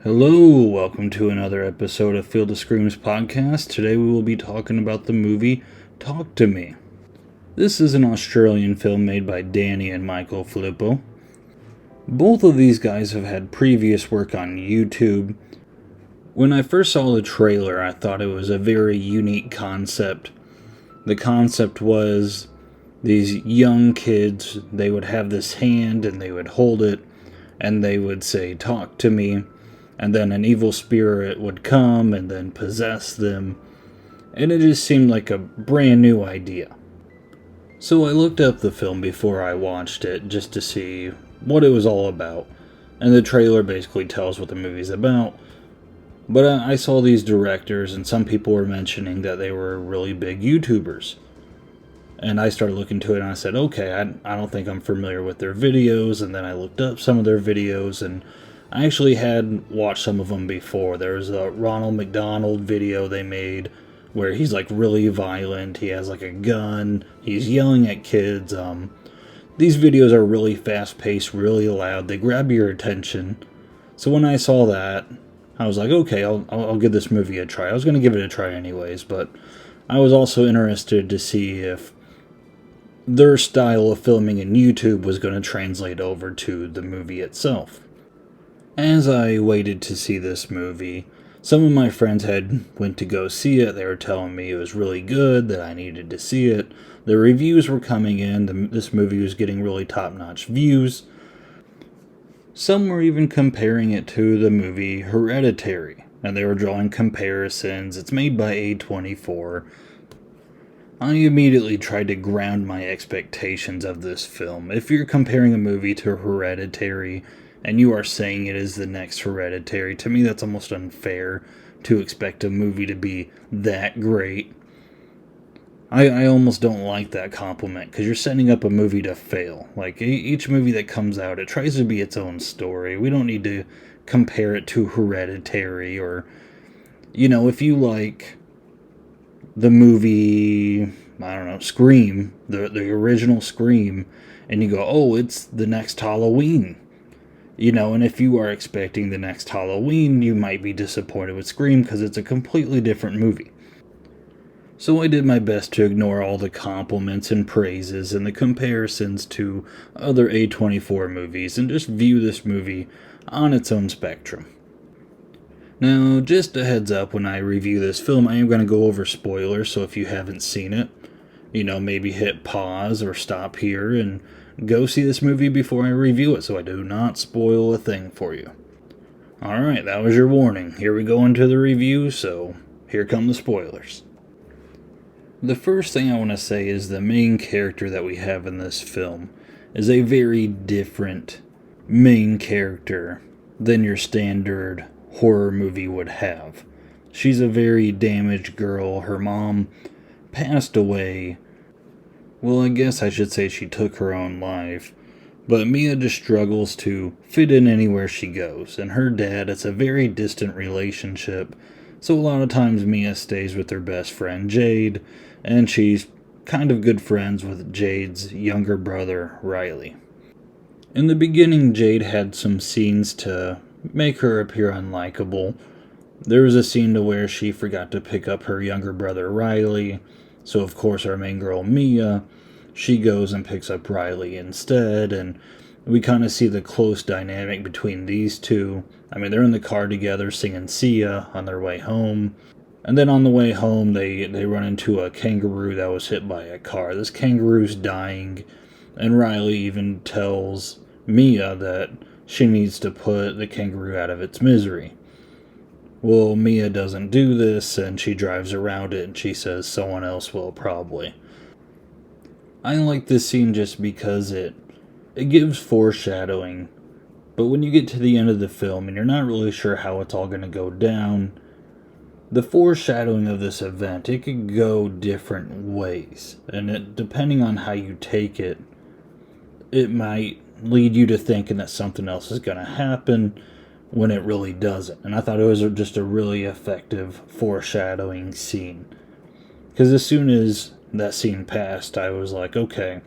Hello, welcome to another episode of Field of Screams podcast. Today we will be talking about the movie Talk to Me. This is an Australian film made by Danny and Michael Filippo. Both of these guys have had previous work on YouTube. When I first saw the trailer, I thought it was a very unique concept. The concept was these young kids, they would have this hand and they would hold it and they would say, "Talk to me." And then an evil spirit would come and then possess them. And it just seemed like a brand new idea. So I looked up the film before I watched it just to see what it was all about. And the trailer basically tells what the movie's about. But I saw these directors and some people were mentioning that they were really big YouTubers. And I started looking into it and I said, okay, I don't think I'm familiar with their videos. And then I looked up some of their videos and I actually had watched some of them before. There was a Ronald McDonald video they made where he's like really violent. He has like a gun. He's yelling at kids. These videos are really fast-paced, really loud. They grab your attention. So when I saw that, I was like, okay, I'll give this movie a try. I was going to give it a try anyways, but I was also interested to see if their style of filming in YouTube was going to translate over to the movie itself. As I waited to see this movie, some of my friends went to go see it. They were telling me it was really good, that I needed to see it. The reviews were coming in. This movie was getting really top-notch views. Some were even comparing it to the movie Hereditary, and they were drawing comparisons. It's made by A24. I immediately tried to ground my expectations of this film. If you're comparing a movie to Hereditary, and you are saying it is the next Hereditary, to me that's almost unfair to expect a movie to be that great. I almost don't like that compliment, because you're setting up a movie to fail. Like, each movie that comes out, it tries to be its own story. We don't need to compare it to Hereditary, or, if you like the movie, I don't know, Scream, the original Scream, and you go, oh, it's the next Halloween. And if you are expecting the next Halloween, you might be disappointed with Scream because it's a completely different movie. So I did my best to ignore all the compliments and praises and the comparisons to other A24 movies and just view this movie on its own spectrum. Now, just a heads up, when I review this film, I am going to go over spoilers, so if you haven't seen it, maybe hit pause or stop here and go see this movie before I review it so I do not spoil a thing for you. Alright, that was your warning. Here we go into the review, so here come the spoilers. The first thing I want to say is the main character that we have in this film is a very different main character than your standard horror movie would have. She's a very damaged girl. Her mom passed away. Well, I guess I should say she took her own life, but Mia just struggles to fit in anywhere she goes, and her dad, it's a very distant relationship, so a lot of times Mia stays with her best friend Jade, and she's kind of good friends with Jade's younger brother, Riley. In the beginning, Jade had some scenes to make her appear unlikable. There was a scene to where she forgot to pick up her younger brother, Riley. So, of course, our main girl, Mia, she goes and picks up Riley instead, and we kind of see the close dynamic between these two. I mean, they're in the car together singing Sia on their way home, and then on the way home, they run into a kangaroo that was hit by a car. This kangaroo's dying, and Riley even tells Mia that she needs to put the kangaroo out of its misery. Well, Mia doesn't do this, and she drives around it, and she says someone else will probably. I like this scene just because it gives foreshadowing, but when you get to the end of the film and you're not really sure how it's all going to go down, the foreshadowing of this event, it could go different ways, and depending on how you take it, it might lead you to thinking that something else is going to happen, when it really doesn't. And I thought it was just a really effective foreshadowing scene. Because as soon as that scene passed, I was like, okay,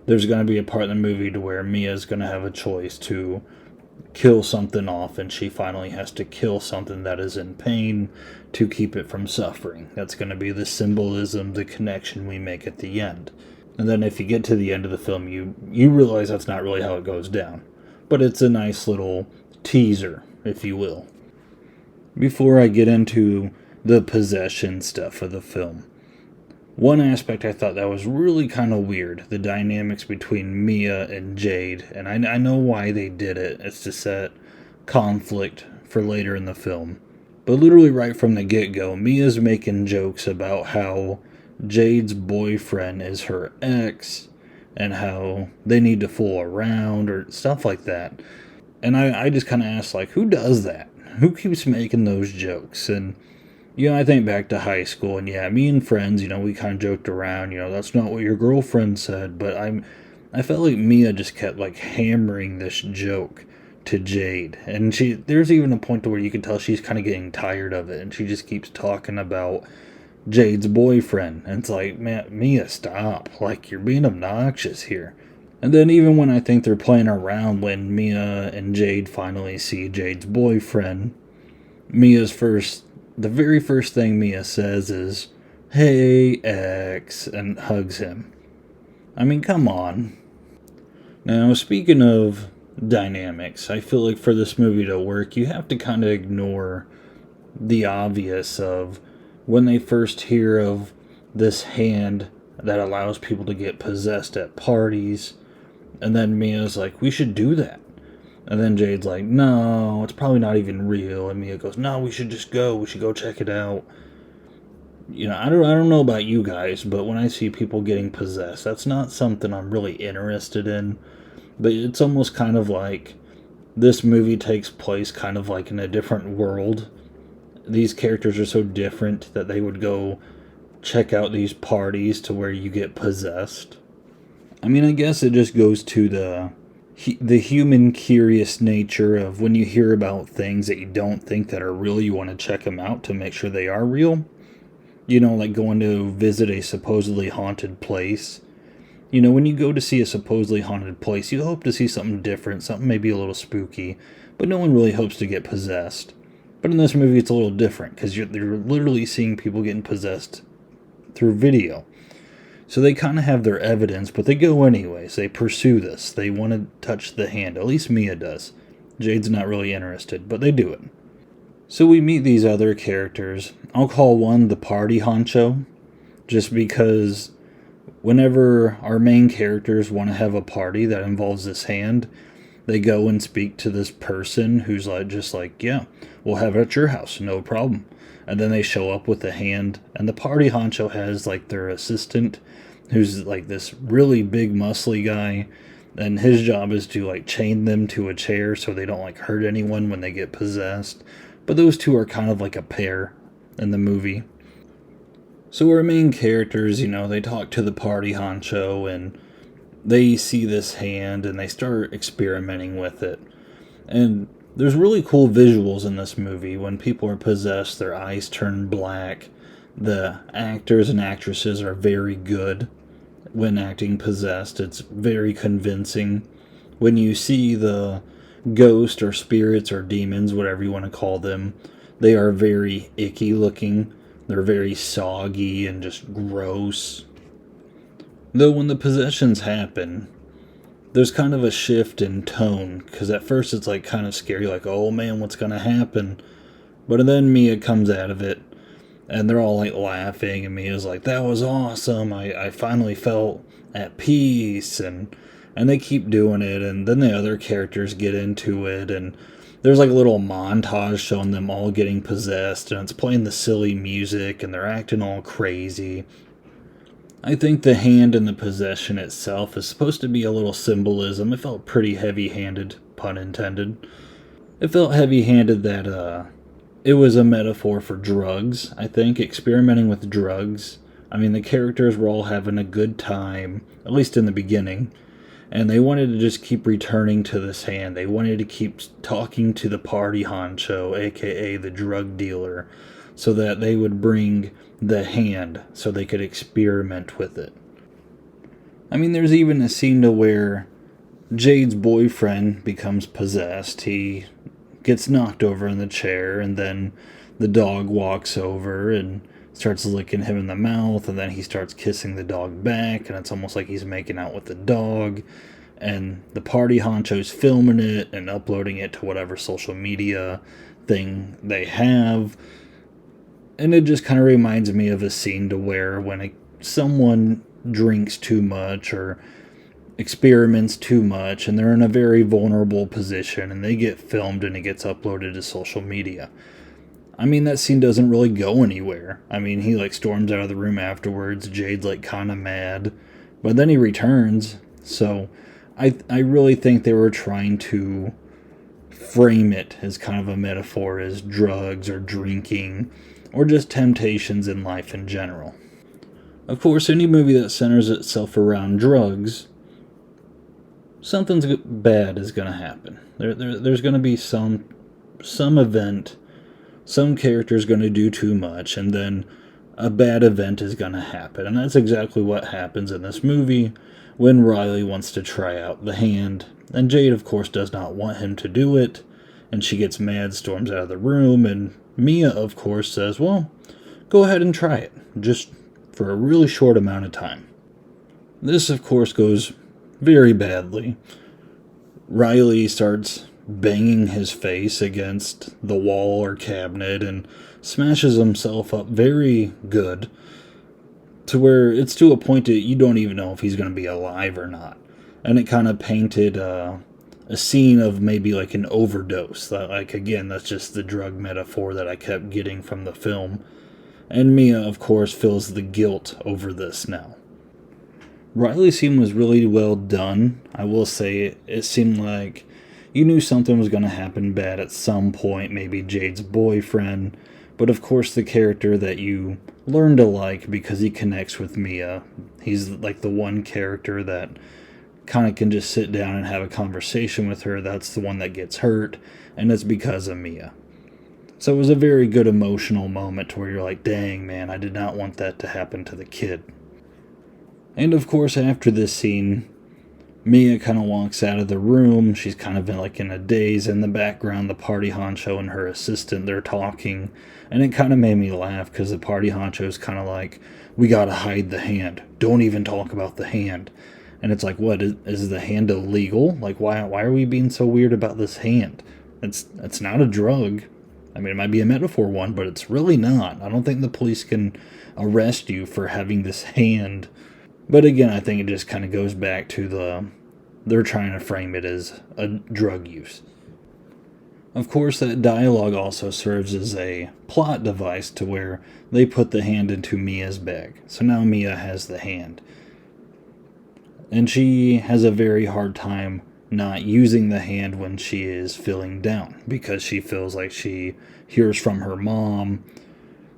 there's going to be a part in the movie to where Mia's going to have a choice to kill something off, and she finally has to kill something that is in pain to keep it from suffering. That's going to be the symbolism, the connection we make at the end. And then if you get to the end of the film, you realize that's not really how it goes down. But it's a nice little teaser, if you will. Before I get into the possession stuff of the film, one aspect I thought that was really kind of weird, the dynamics between Mia and Jade. And I know why they did it. It's to set conflict for later in the film. But literally right from the get-go, Mia's making jokes about how Jade's boyfriend is her ex and how they need to fool around or stuff like that. And I just kind of asked, like, who does that? Who keeps making those jokes? And, I think back to high school, and yeah, me and friends, we kind of joked around, that's not what your girlfriend said, but I felt like Mia just kept, like, hammering this joke to Jade. And there's even a point to where you can tell she's kind of getting tired of it, and she just keeps talking about Jade's boyfriend. And it's like, man, Mia, stop. Like, you're being obnoxious here. And then even when I think they're playing around, when Mia and Jade finally see Jade's boyfriend, the very first thing Mia says is, "Hey, ex," and hugs him. I mean, come on. Now, speaking of dynamics, I feel like for this movie to work, you have to kind of ignore the obvious of when they first hear of this hand that allows people to get possessed at parties, and then Mia's like, we should do that. And then Jade's like, no, it's probably not even real. And Mia goes, no, we should just go. We should go check it out. I don't know about you guys, but when I see people getting possessed, that's not something I'm really interested in. But it's almost kind of like this movie takes place kind of like in a different world. These characters are so different that they would go check out these parties to where you get possessed. I mean, I guess it just goes to the human curious nature of when you hear about things that you don't think that are real, you want to check them out to make sure they are real. Like going to visit a supposedly haunted place. When you go to see a supposedly haunted place, you hope to see something different, something maybe a little spooky, but no one really hopes to get possessed. But in this movie, it's a little different, because you're literally seeing people getting possessed through video. So they kind of have their evidence, but they go anyways. They pursue this. They want to touch the hand. At least Mia does. Jade's not really interested, but they do it. So we meet these other characters. I'll call one the party honcho, just because whenever our main characters want to have a party that involves this hand, they go and speak to this person who's like, yeah, we'll have it at your house, no problem. And then they show up with the hand, and the party honcho has like their assistant, who's like this really big muscly guy, and his job is to like chain them to a chair so they don't like hurt anyone when they get possessed. But those two are kind of like a pair in the movie. So our main characters, they talk to the party honcho, and they see this hand, and they start experimenting with it. And there's really cool visuals in this movie. When people are possessed, their eyes turn black. The actors and actresses are very good when acting possessed. It's very convincing. When you see the ghost or spirits or demons, whatever you want to call them, they are very icky looking. They're very soggy and just gross. Though when the possessions happen, there's kind of a shift in tone, because at first it's like kind of scary, like, oh man, what's going to happen? But then Mia comes out of it, and they're all like laughing, and Mia's like, that was awesome, I finally felt at peace, and they keep doing it, and then the other characters get into it, and there's like a little montage showing them all getting possessed, and it's playing the silly music, and they're acting all crazy. I think the hand and the possession itself is supposed to be a little symbolism. It felt pretty heavy-handed, pun intended. It felt heavy-handed that it was a metaphor for drugs, I think, experimenting with drugs. I mean, the characters were all having a good time, at least in the beginning, and they wanted to just keep returning to this hand. They wanted to keep talking to the party honcho, aka the drug dealer, so that they would bring the hand so they could experiment with it. I mean, there's even a scene to where Jade's boyfriend becomes possessed. He gets knocked over in the chair, and then the dog walks over and starts licking him in the mouth, and then he starts kissing the dog back, and it's almost like he's making out with the dog. And the party honcho's filming it and uploading it to whatever social media thing they have. And it just kind of reminds me of a scene to where when someone drinks too much or experiments too much and they're in a very vulnerable position and they get filmed and it gets uploaded to social media. I mean, that scene doesn't really go anywhere. I mean, he like storms out of the room afterwards. Jade's like kind of mad, but then he returns. So I really think they were trying to frame it as kind of a metaphor as drugs or drinking or just temptations in life in general. Of course, any movie that centers itself around drugs, something's bad is going to happen. There's going to be some event, some character's going to do too much, and then a bad event is going to happen. And that's exactly what happens in this movie when Riley wants to try out the hand. And Jade, of course, does not want him to do it, and she gets mad, storms out of the room, and Mia, of course, says, well, go ahead and try it, just for a really short amount of time. This, of course, goes very badly. Riley starts banging his face against the wall or cabinet and smashes himself up very good to where it's to a point that you don't even know if he's going to be alive or not. And it kind of painted a scene of maybe like an overdose. Like, again, that's just the drug metaphor that I kept getting from the film. And Mia, of course, feels the guilt over this now. Riley's scene was really well done. I will say it seemed like you knew something was going to happen bad at some point, maybe Jade's boyfriend, but of course the character that you learn to like because he connects with Mia. He's like the one character that kind of can just sit down and have a conversation with her. That's the one that gets hurt, and it's because of Mia. So it was a very good emotional moment where you're like, dang, man, I did not want that to happen to the kid. And of course, after this scene, Mia kind of walks out of the room. She's kind of in a daze. In the background, the party honcho and her assistant, they're talking. And it kind of made me laugh because the party honcho is kind of like, we gotta hide the hand. Don't even talk about the hand. And it's like, what, is the hand illegal? Like, why are we being so weird about this hand? It's not a drug. I mean, it might be a metaphor one, but it's really not. I don't think the police can arrest you for having this hand. But again, I think it just kind of goes back to they're trying to frame it as a drug use. Of course, that dialogue also serves as a plot device to where they put the hand into Mia's bag. So now Mia has the hand. And she has a very hard time not using the hand when she is feeling down because she feels like she hears from her mom.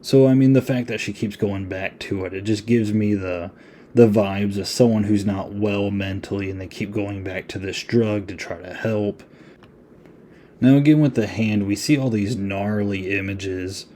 So, I mean, the fact that she keeps going back to it just gives me the vibes of someone who's not well mentally and they keep going back to this drug to try to help. Now, again, with the hand, we see all these gnarly images.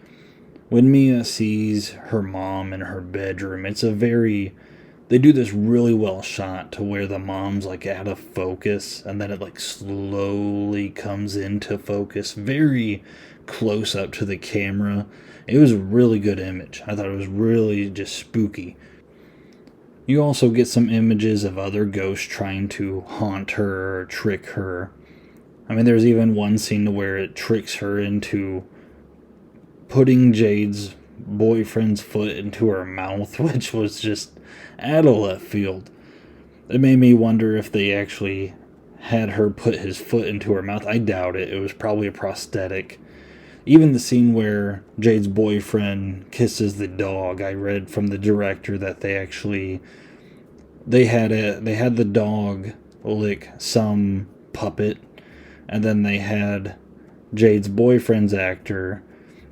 When Mia sees her mom in her bedroom, they do this really well shot to where the mom's like out of focus and then it like slowly comes into focus, very close up to the camera. It was a really good image. I thought it was really just spooky. You also get some images of other ghosts trying to haunt her or trick her. I mean, there's even one scene where it tricks her into putting Jade's boyfriend's foot into her mouth, which was just out of left field. It made me wonder if they actually had her put his foot into her mouth. I doubt it. It was probably a prosthetic. Even the scene where Jade's boyfriend kisses the dog, I read from the director that they had the dog lick some puppet, and then they had Jade's boyfriend's actor.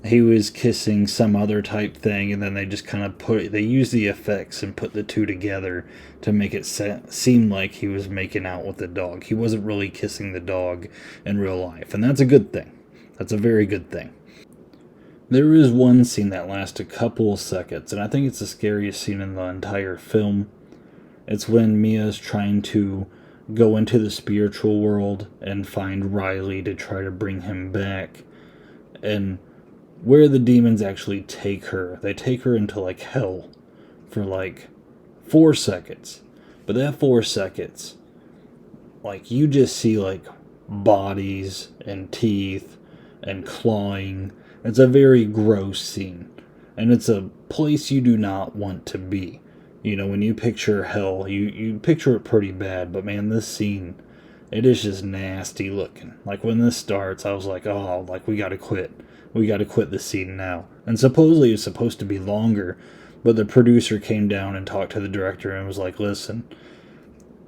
He was kissing some other type thing, and then they just kind of they used the effects and put the two together to make it seem like he was making out with the dog. He wasn't really kissing the dog in real life, and that's a good thing. That's a very good thing. There is one scene that lasts a couple of seconds, and I think it's the scariest scene in the entire film. It's when Mia's trying to go into the spiritual world and find Riley to try to bring him back. And where the demons actually take her, they take her into like hell for like 4 seconds. But that 4 seconds, like you just see like bodies and teeth and clawing. It's a very gross scene. And it's a place you do not want to be. You know, when you picture hell, you picture it pretty bad. But man, this scene, it is just nasty looking. Like when this starts, I was like, oh, like we gotta quit. We gotta quit this scene now. And supposedly it's supposed to be longer. But the producer came down and talked to the director and was like, listen,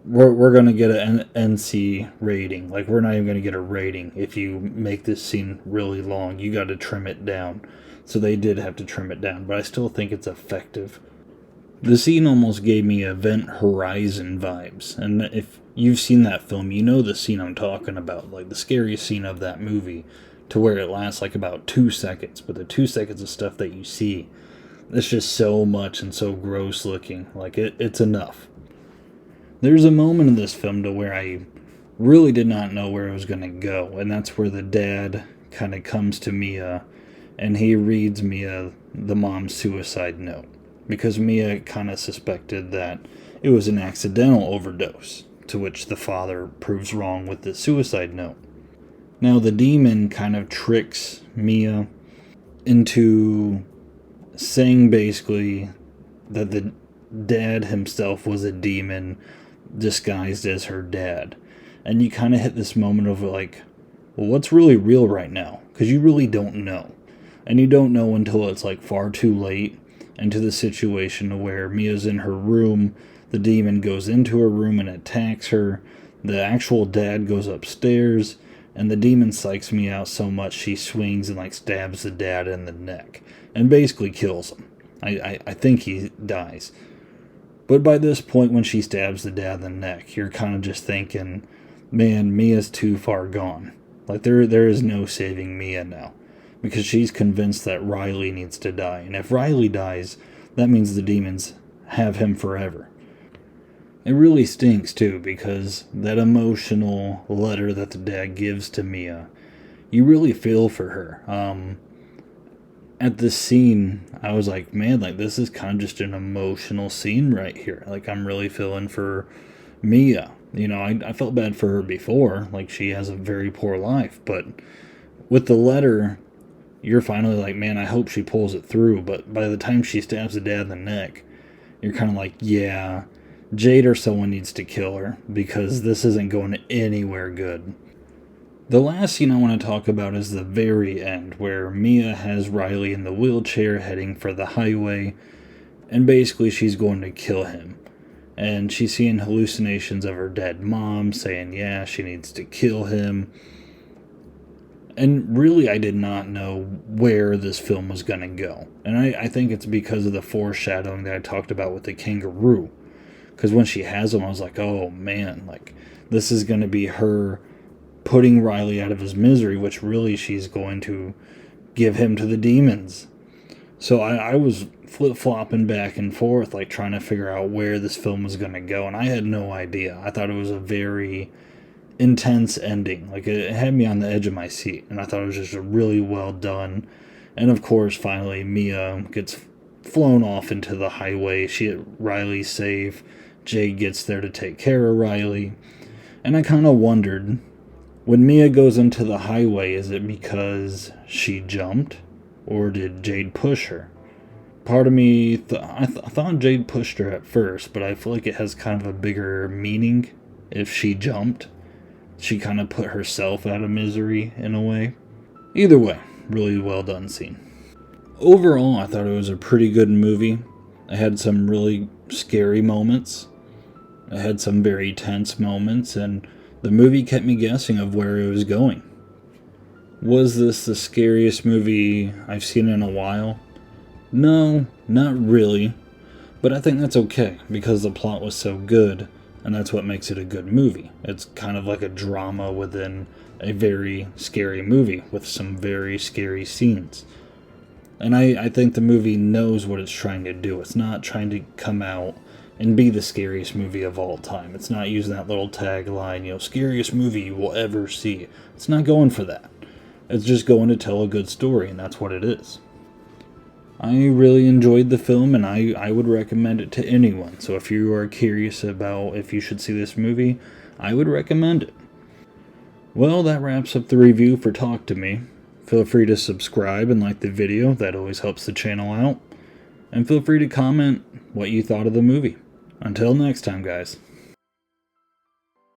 we're going to get an NC rating. Like, we're not even going to get a rating if you make this scene really long. You got to trim it down. So they did have to trim it down, but I still think it's effective. The scene almost gave me Event Horizon vibes. And if you've seen that film, you know the scene I'm talking about. Like, the scariest scene of that movie, to where it lasts like about 2 seconds. But the 2 seconds of stuff that you see, it's just so much and so gross looking. Like, it's enough. There's a moment in this film to where I really did not know where it was going to go, and that's where the dad kind of comes to Mia, and he reads Mia the mom's suicide note, because Mia kind of suspected that it was an accidental overdose, to which the father proves wrong with the suicide note. Now the demon kind of tricks Mia into saying basically that the dad himself was a demon disguised as her dad. And you kind of hit this moment of like, well, what's really real right now? Because you really don't know. And you don't know until it's like far too late into the situation where Mia's in her room, the demon goes into her room and attacks her, the actual dad goes upstairs, and the demon psychs Mia out so much she swings and like stabs the dad in the neck and basically kills him. I think he dies. But by this point, when she stabs the dad in the neck, you're kind of just thinking, man, Mia's too far gone. Like, there is no saving Mia now. Because she's convinced that Riley needs to die. And if Riley dies, that means the demons have him forever. It really stinks, too, because that emotional letter that the dad gives to Mia, you really feel for her. At this scene, I was like, man, like, this is kind of just an emotional scene right here. Like, I'm really feeling for Mia. You know, I felt bad for her before. Like, she has a very poor life. But with the letter, you're finally like, man, I hope she pulls it through. But by the time she stabs the dad in the neck, you're kind of like, yeah, Jade or someone needs to kill her, because this isn't going anywhere good. The last scene I want to talk about is the very end, where Mia has Riley in the wheelchair heading for the highway, and basically she's going to kill him. And she's seeing hallucinations of her dead mom, saying, yeah, she needs to kill him. And really, I did not know where this film was going to go. And I think it's because of the foreshadowing that I talked about with the kangaroo. Because when she has him, I was like, oh man, like, this is going to be her putting Riley out of his misery, which really she's going to give him to the demons. So I was flip-flopping back and forth, like trying to figure out where this film was going to go, and I had no idea. I thought it was a very intense ending. Like, it had me on the edge of my seat, and I thought it was just really well done. And of course, finally, Mia gets flown off into the highway. Riley's safe. Jade gets there to take care of Riley. And I kind of wondered, when Mia goes into the highway, is it because she jumped, or did Jade push her? Part of me, I thought Jade pushed her at first, but I feel like it has kind of a bigger meaning if she jumped. She kind of put herself out of misery in a way. Either way, really well done scene. Overall, I thought it was a pretty good movie. I had some really scary moments. I had some very tense moments, and the movie kept me guessing of where it was going. Was this the scariest movie I've seen in a while? No, not really. But I think that's okay, because the plot was so good, and that's what makes it a good movie. It's kind of like a drama within a very scary movie, with some very scary scenes. And I think the movie knows what it's trying to do. It's not trying to come out and be the scariest movie of all time. It's not using that little tagline, scariest movie you will ever see. It's not going for that. It's just going to tell a good story, and that's what it is. I really enjoyed the film, and I would recommend it to anyone. So if you are curious about if you should see this movie, I would recommend it. Well, that wraps up the review for Talk to Me. Feel free to subscribe and like the video. That always helps the channel out. And feel free to comment what you thought of the movie. Until next time, guys.